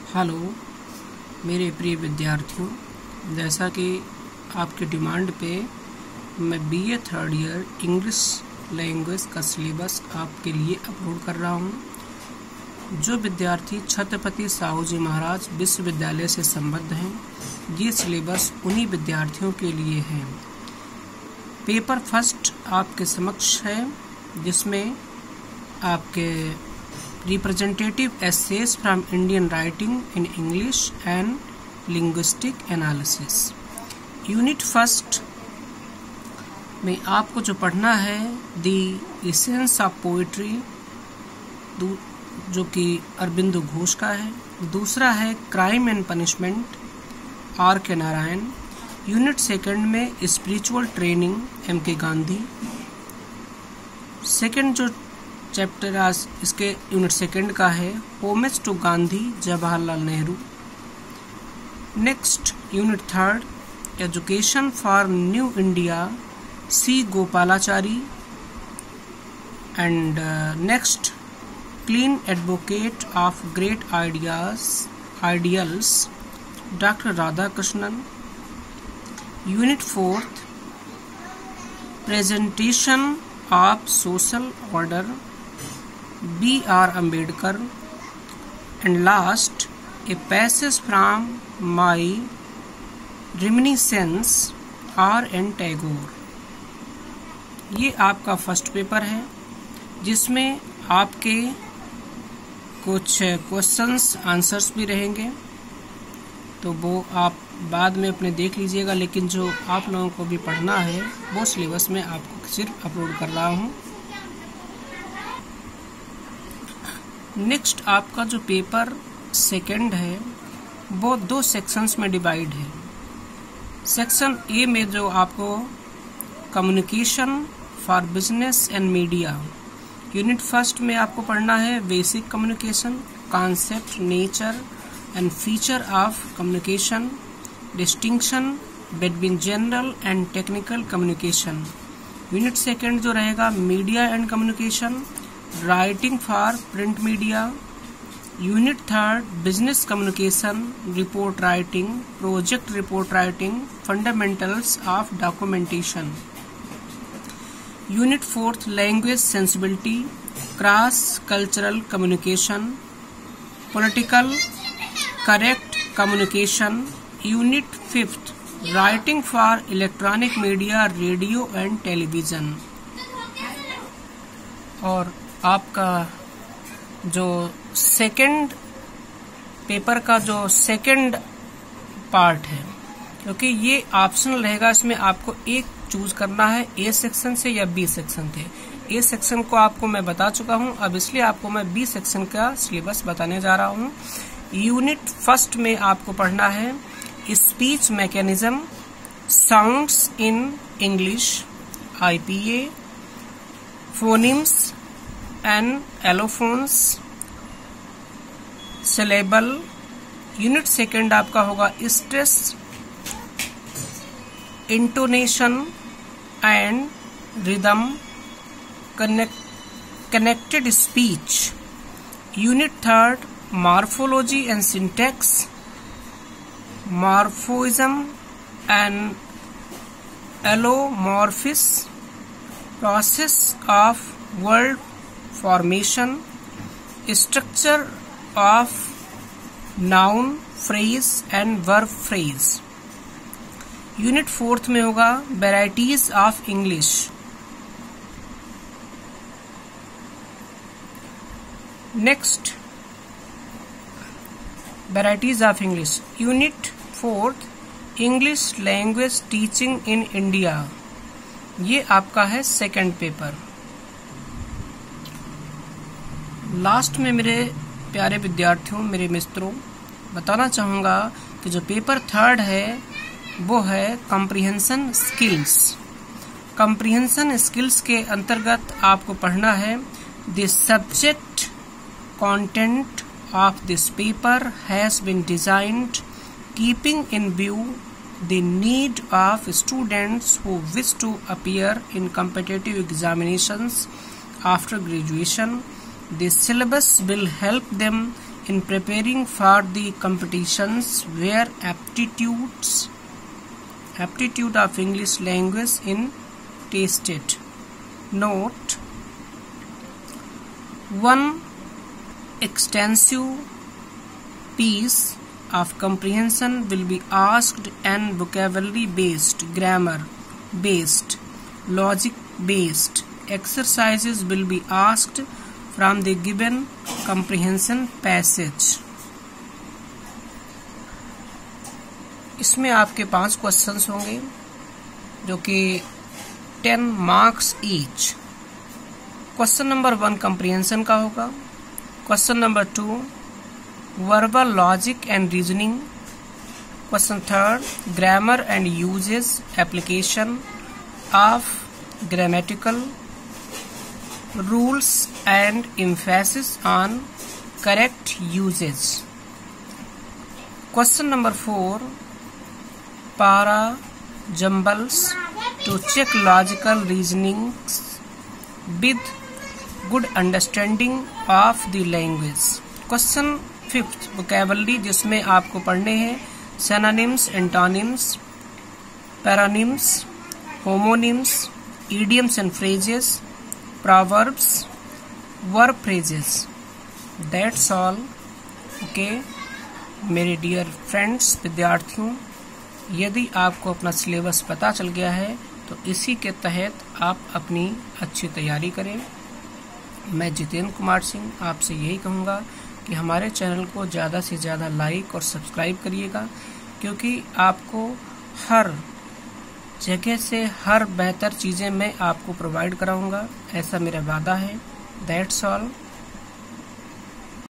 Hello मेरे प्रिय विद्यार्थियों, जैसा कि आपके डिमांड पे मैं BA third year English language का सिलेबस आपके लिए अपलोड कर रहा हूं। जो विद्यार्थी छत्रपति साहू जी महाराज विश्वविद्यालय से संबद्ध हैं, ये सिलेबस उन्हीं विद्यार्थियों के लिए है। पेपर फर्स्ट आपके समक्ष है, जिसमें आपके representative essays from Indian writing in English and linguistic analysis। Unit first में आपको जो पढ़ना है The Essence of Poetry, जो कि अरबिंदो घोष का है। दूसरा है क्राइम एंड पनिशमेंट, आर के नारायण। यूनिट सेकंड में स्पिरिचुअल ट्रेनिंग, एम के गांधी। सेकंड जो चैप्टर आज इसके यूनिट सेकंड का है homage to Gandhi, Jawaharlal Nehru. Next unit third education for new India, C Gopalachari. And next clean advocate of great ideals, doctor Radhakrishnan. Unit fourth presentation of social order, B.R. Ambedkar. And last, a passage from my reminiscence, R.N. Tagore। ये आपका first paper है, जिसमें आपके कुछ questions answers भी रहेंगे, तो वो आप बाद में अपने देख लीजिएगा। लेकिन जो आप लोगों को भी पढ़ना है वो सिलेबस में आपको सिर्फ अपलोड कर रहा हूँ। नेक्स्ट आपका जो पेपर सेकंड है वो दो सेक्शंस में डिवाइड है। सेक्शन ए में जो आपको communication for business and media, unit first में आपको पढ़ना है basic communication, concept, nature and feature of communication, distinction between general and technical communication. Unit second जो रहेगा media and communication, writing for print media. Unit third business communication, report writing, project report writing, fundamentals of documentation. Unit fourth language sensibility, cross cultural communication, political correct communication. Unit fifth writing for electronic media, radio and television. और आपका जो second paper का जो second part है, क्योंकि ये optional रहेगा, इसमें आपको एक चूज करना है ए सेक्शन से या बी सेक्शन से। ए सेक्शन को आपको मैं बता चुका हूं, अब इसलिए आपको मैं बी सेक्शन का सिलेबस बताने जा रहा हूं। यूनिट फर्स्ट में आपको पढ़ना है speech mechanism, sounds in English, IPA, phonemes and allophones, syllable. Unit second आपका होगा stress, intonation and rhythm, connected speech. Unit third morphology and syntax, morphemes and allomorphs, process of word formation, structure of noun phrase and verb phrase। Unit fourth में होगा varieties of English। Next varieties of English, unit fourth English language teaching in India. ये आपका है second paper. Last में मेरे प्यारे विद्यार्थियों, मेरे मित्रों, बताना चाहूँगा कि जो पेपर थर्ड है वो है कॉम्प्रिहेंशन स्किल्स। कॉम्प्रिहेंशन स्किल्स के अंतर्गत आपको पढ़ना है the subject content of this paper has been designed keeping in view the need of students who wish to appear in competitive examinations after graduation. The syllabus will help them in preparing for the competitions where aptitude of English language in tested. Note: one extensive piece of comprehension will be asked and vocabulary based, grammar based, logic based exercises will be asked from the given comprehension passage. इसमें आपके 5 questions होंगे जो कि 10 marks each. Question number 1 comprehension का होगा. Question number 2 verbal logic and reasoning. Question 3 grammar and uses application of grammatical rules and emphasis on correct uses. Question number 4 para jumbles to check logical reasonings with good understanding of the language. Question 5 vocabulary जिसमें आपको पढ़ने हैं synonyms, antonyms, paronyms, homonyms, idioms and phrases, proverbs, verb phrases. That's all. Okay, मेरे dear friends, विद्यार्थियों, यदि आपको अपना syllabus पता चल गया है तो इसी के तहत आप अपनी अच्छी तैयारी करें. मैं जितेंद्र कुमार सिंह आपसे यही कहूँगा कि हमारे चैनल को ज़्यादा से ज़्यादा लाइक और सब्सक्राइब करिएगा, क्योंकि आपको हर जगह से हर बेहतर चीज़ें मैं आपको प्रोवाइड कराऊंगा, ऐसा मेरा वादा है. That's all.